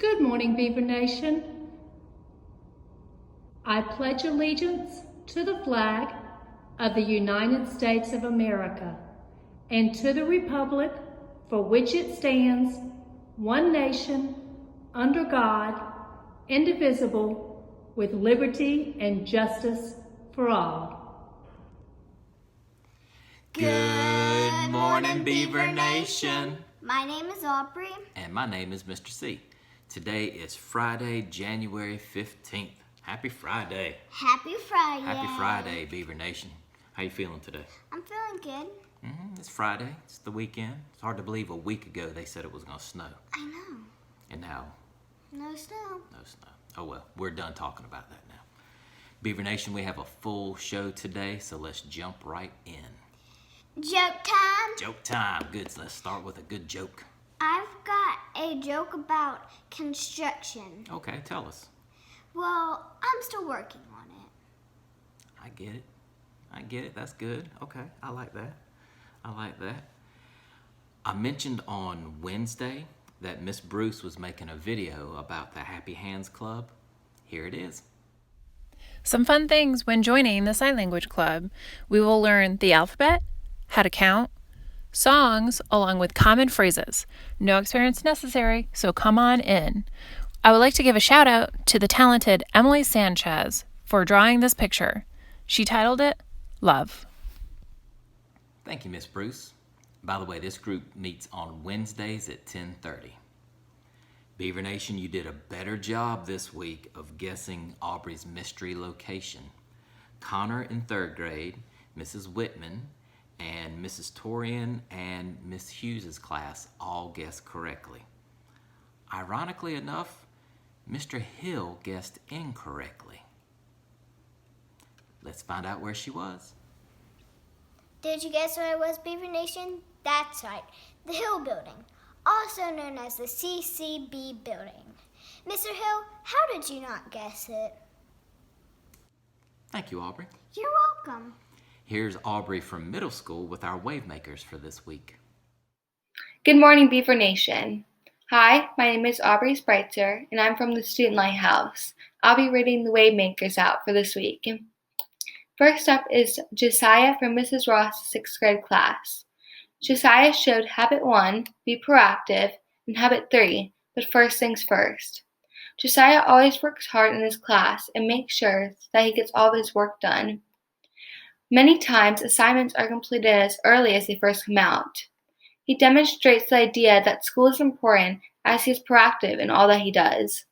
Good morning, Beaver Nation. I pledge allegiance to the flag of the United States of America and to the republic for which it stands, one nation, under God, indivisible, with liberty and justice for all. Good morning, Beaver Nation. My name is Aubrey. And my name is Mr. C. Today is Friday, January 15th. Happy Friday. Happy Friday. Happy Friday, Beaver Nation. How you feeling today? I'm feeling good. It's Friday. It's the weekend. It's hard to believe a week ago they said it was going to snow. I know. And now, no snow. no snow. Oh well, we're done talking about that now. Beaver Nation, we have a full show today, so let's jump right in. Joke time. Joke time. Good. So let's start with a good joke. I've got a joke about construction. Okay, tell us. Well, I'm still working on it. I get it. That's good. Okay, I like that. I mentioned on Wednesday that Miss Bruce was making a video about the Happy Hands Club. Here it is. Some fun things when joining the Sign Language Club. We will learn the alphabet, how to count, songs, along with common phrases. No experience necessary, so come on in. I would like to give a shout out to the talented Emily Sanchez for drawing this picture. She titled it Love. Thank you, Miss Bruce. By the way, this group meets on Wednesdays at 10:30. Beaver Nation, you did a better job this week of guessing Aubrey's mystery location. Connor in 3rd grade, Mrs. Whitman, and Mrs. Torian and Miss Hughes' class all guessed correctly. Ironically enough, Mr. Hill guessed incorrectly. Let's find out where she was. Did you guess where I was, Beaver Nation? That's right. The Hill Building, also known as the CCB Building. Mr. Hill, how did you not guess it? Thank you, Aubrey. You're welcome. Here's Aubrey from middle school with our wave makers for this week. Good morning, Beaver Nation. Hi, my name is Aubrey Spreitzer, and I'm from the Student Lighthouse. I'll be reading the wave makers out for this week. First up is Josiah from Mrs. Ross' 6th grade class. Josiah showed Habit 1, be proactive, and Habit 3, but first things first. Josiah always works hard in his class and makes sure that he gets all of his work done. Many times, assignments are completed as early as they first come out. He demonstrates the idea that school is important as he is proactive in all that he does.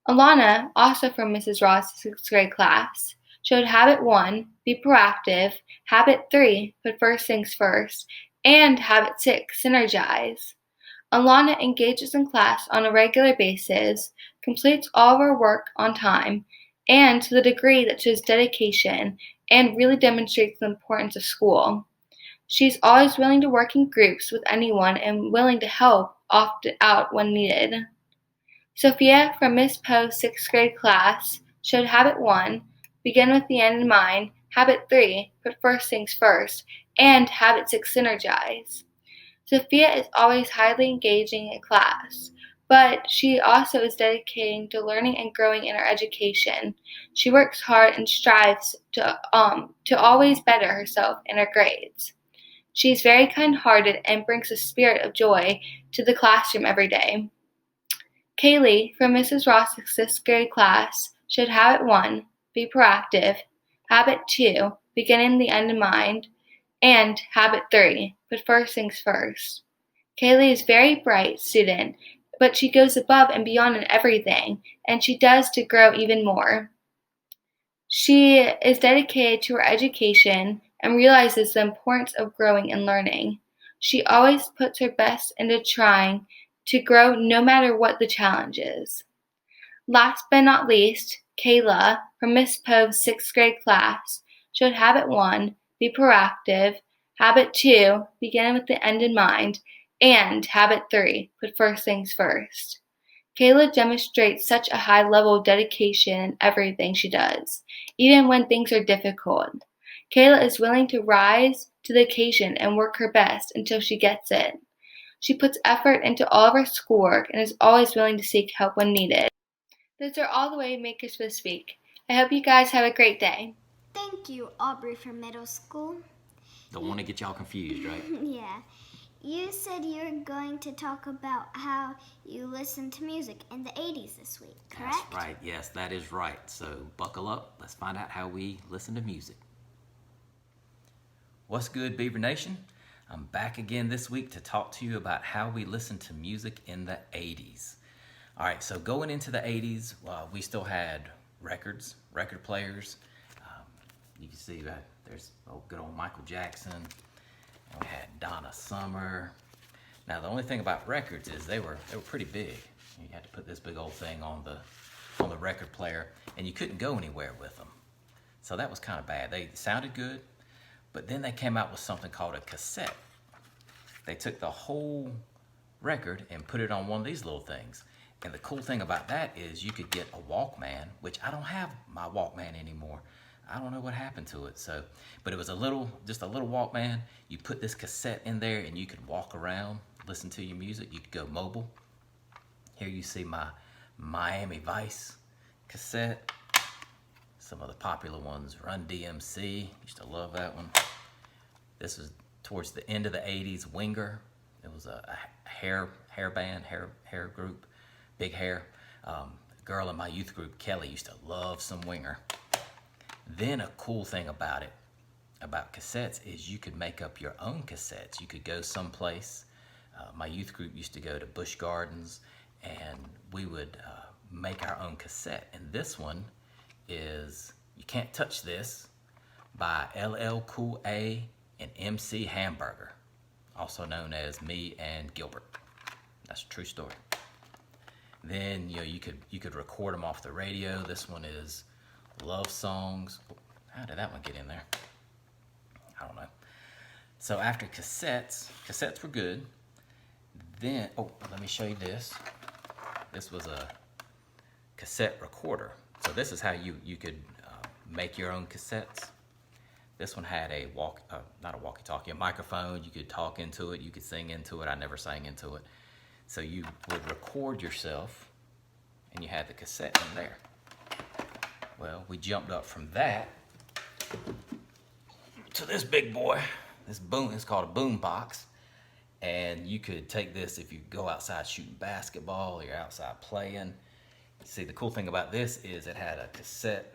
Alana, also from Mrs. Ross' 6th grade class, showed Habit 1, be proactive, Habit 3, put first things first, and Habit 6, synergize. Alana engages in class on a regular basis, completes all of her work on time, and to the degree that shows dedication and really demonstrates the importance of school. She's always willing to work in groups with anyone and willing to help out when needed. Sophia from Miss Poe's 6th grade class showed Habit 1, begin with the end in mind, Habit 3, put first things first, and Habit 6, synergize. Sophia is always highly engaging in class, but she also is dedicating to learning and growing in her education. She works hard and strives to always better herself in her grades. She is very kind-hearted and brings a spirit of joy to the classroom every day. Kaylee from Mrs. Ross' 6th grade class showed Habit 1, be proactive, Habit 2, beginning the end in mind, and Habit 3, put first things first. Kaylee is a very bright student, but she goes above and beyond in everything, and she does to grow even more. She is dedicated to her education and realizes the importance of growing and learning. She always puts her best into trying to grow no matter what the challenge is. Last but not least, Kayla from Miss Poe's 6th grade class showed Habit 1, be proactive, Habit 2, begin with the end in mind, and Habit 3, put first things first. Kayla demonstrates such a high level of dedication in everything she does, even when things are difficult. Kayla is willing to rise to the occasion and work her best until she gets it. She puts effort into all of her schoolwork and is always willing to seek help when needed. Those are all the Waymakers for this week. I hope you guys have a great day. Thank you, Aubrey from middle school. Don't want to get y'all confused, right? Yeah. You said you were going to talk about how you listened to music in the 80s this week, correct? That's right. Yes, that is right. So buckle up. Let's find out how we listen to music. What's good, Beaver Nation? I'm back again this week to talk to you about how we listen to music in the 80s. All right, so going into the 80s, we still had record players. You can see that there's good old Michael Jackson. And we had Donna Summer. Now, the only thing about records is they were pretty big. You had to put this big old thing on the record player, and you couldn't go anywhere with them. So that was kind of bad. They sounded good, but then they came out with something called a cassette. They took the whole record and put it on one of these little things. And the cool thing about that is you could get a Walkman, which I don't have my Walkman anymore. I don't know what happened to it. But it was just a little Walkman. You put this cassette in there and you could walk around, listen to your music. You could go mobile. Here you see my Miami Vice cassette. Some of the popular ones, Run DMC, used to love that one. This was towards the end of the 80s, Winger. It was a hair band, hair group, big hair. A girl in my youth group, Kelly, used to love some Winger. Then a cool thing about cassettes is you could make up your own cassettes. You could go someplace. My youth group used to go to Busch Gardens, and we would make our own cassette. And this one is You Can't Touch This by LL Cool A and MC Hamburger, also known as Me and Gilbert. That's a true story. Then you could record them off the radio. This one is Love Songs. How did that one get in there? I don't know. So after cassettes were good. Then, let me show you this. This was a cassette recorder. So this is how you could make your own cassettes. This one had not a walkie-talkie, a microphone. You could talk into it, you could sing into it. I never sang into it. So you would record yourself, and you had the cassette in there. Well, we jumped up from that to this big boy. It's called a boom box. And you could take this if you go outside shooting basketball or you're outside playing. See, the cool thing about this is it had a cassette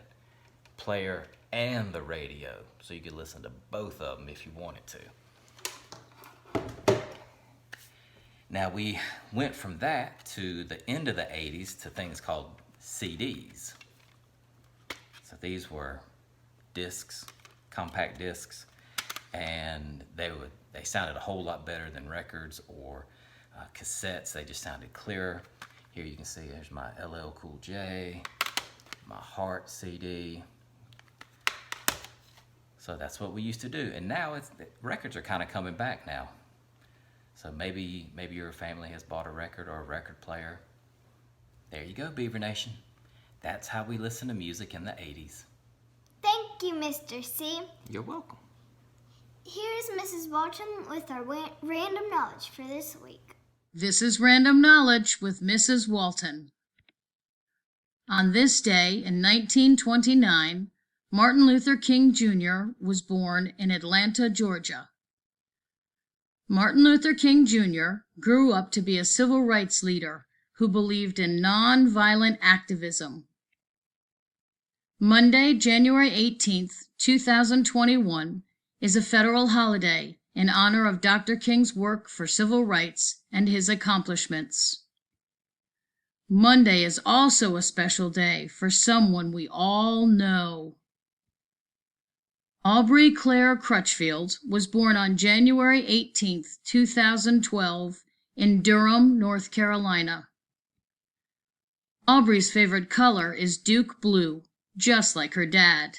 player and the radio, so you could listen to both of them if you wanted to. Now, we went from that to the end of the 80s to things called CDs. So these were discs, compact discs, and they sounded a whole lot better than records or cassettes. They just sounded clearer. Here you can see there's my LL Cool J, my Heart CD. So that's what we used to do. And now records are kind of coming back now. So maybe your family has bought a record or a record player. There you go, Beaver Nation. That's how we listen to music in the 80s. Thank you, Mr. C. You're welcome. Here's Mrs. Walton with our random knowledge for this week. This is Random Knowledge with Mrs. Walton. On this day in 1929, Martin Luther King Jr. was born in Atlanta, Georgia. Martin Luther King Jr. grew up to be a civil rights leader who believed in nonviolent activism. Monday, January 18th, 2021, is a federal holiday in honor of Dr. King's work for civil rights and his accomplishments. Monday is also a special day for someone we all know. Aubrey Claire Crutchfield was born on January 18, 2012, in Durham, North Carolina. Aubrey's favorite color is Duke Blue, just like her dad.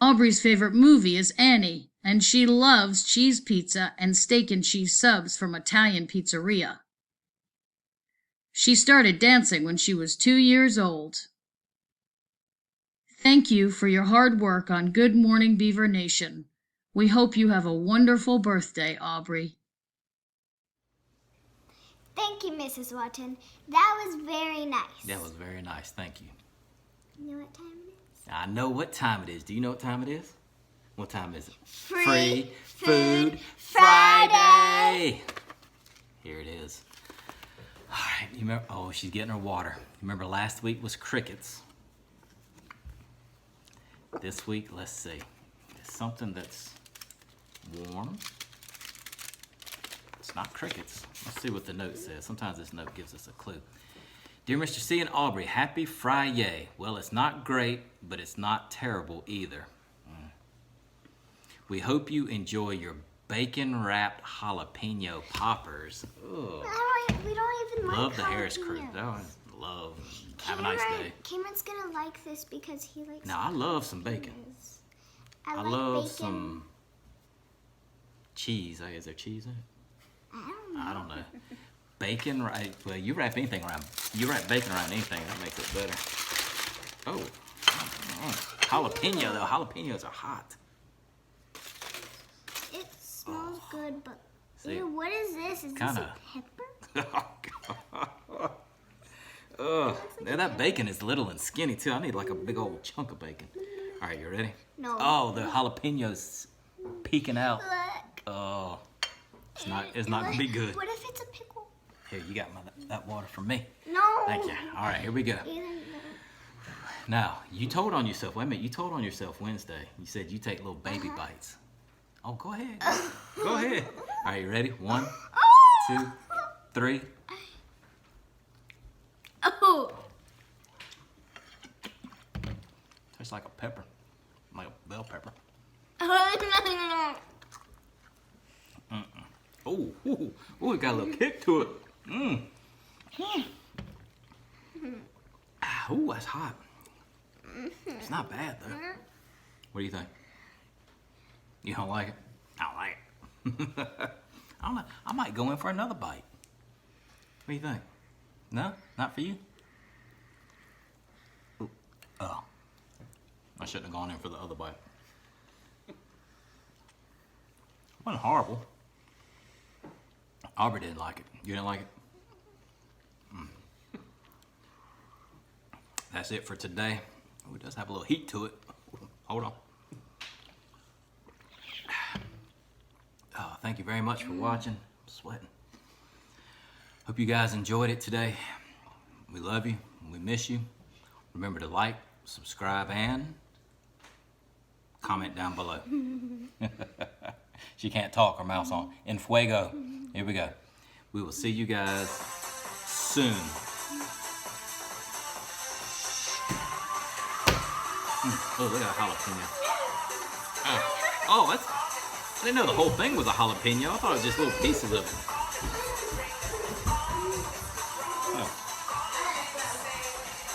Aubrey's favorite movie is Annie, and she loves cheese pizza and steak and cheese subs from Italian Pizzeria. She started dancing when she was 2 years old. Thank you for your hard work on Good Morning Beaver Nation. We hope you have a wonderful birthday, Aubrey. Thank you, Mrs. Walton. That was very nice. That was very nice. Thank you. You know what time it is? I know what time it is. Do you know what time it is? What time is it? Free Food Friday. Here it is. All right. You remember? Oh, she's getting her water. Remember last week was crickets. This week, let's see. It's something that's warm. It's not crickets. Let's see what the note says. Sometimes this note gives us a clue. Dear Mr. C and Aubrey, happy Friday. Well, it's not great, but it's not terrible either. We hope you enjoy your bacon-wrapped jalapeno poppers. Ugh. We don't even like Love the Harris crew. jalapenos. Love. Have a nice day. Cameron's gonna like this because he likes. Now, I love some bacon. I like love bacon. some cheese. Is there cheese in it? I don't know. Bacon, right? Well, you wrap anything around. You wrap bacon around anything, that makes it better. Oh, jalapeno though. Jalapenos are hot. It smells good, but See, ew, what is this? Is kinda- this a pepper? Ugh. Now that bacon is little and skinny too. I need like a big old chunk of bacon. All right, you ready? No. Oh, the jalapenos peeking out. Look. Oh, it's not gonna be good. What if it's a pickle? Here, you got that water from me. No. Thank you. All right, here we go. Either Now, you told on yourself. Wait a minute. You told on yourself Wednesday. You said you take little baby bites. Oh, go ahead. Go ahead. All right, you ready? 1, 2, 3. Oh. Tastes like a pepper, like a bell pepper. Oh, it got a little kick to it. Ooh, that's hot. It's not bad though. What do you think? You don't like it? I don't like it. I don't know. I might go in for another bite. What do you think? No? Not for you? Ooh. Oh. I shouldn't have gone in for the other bite. Wasn't horrible. Aubrey didn't like it. You didn't like it? That's it for today. Oh, it does have a little heat to it. Hold on. Oh, thank you very much for watching. I'm sweating. Hope you guys enjoyed it today. We love you. We miss you. Remember to like, subscribe, and comment down below. She can't talk, her mouth's on. En fuego. Here we go. We will see you guys soon. Oh, look at that jalapeno. Oh, I didn't know the whole thing was a jalapeno. I thought it was just little pieces of it. Oh.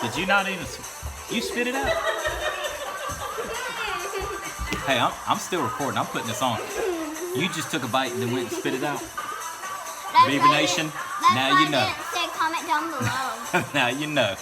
Did you not even... You spit it out? Hey, I'm still recording. I'm putting this on. You just took a bite and then went and spit it out. Beaver Nation, now you know. Say comment down below. Now you know.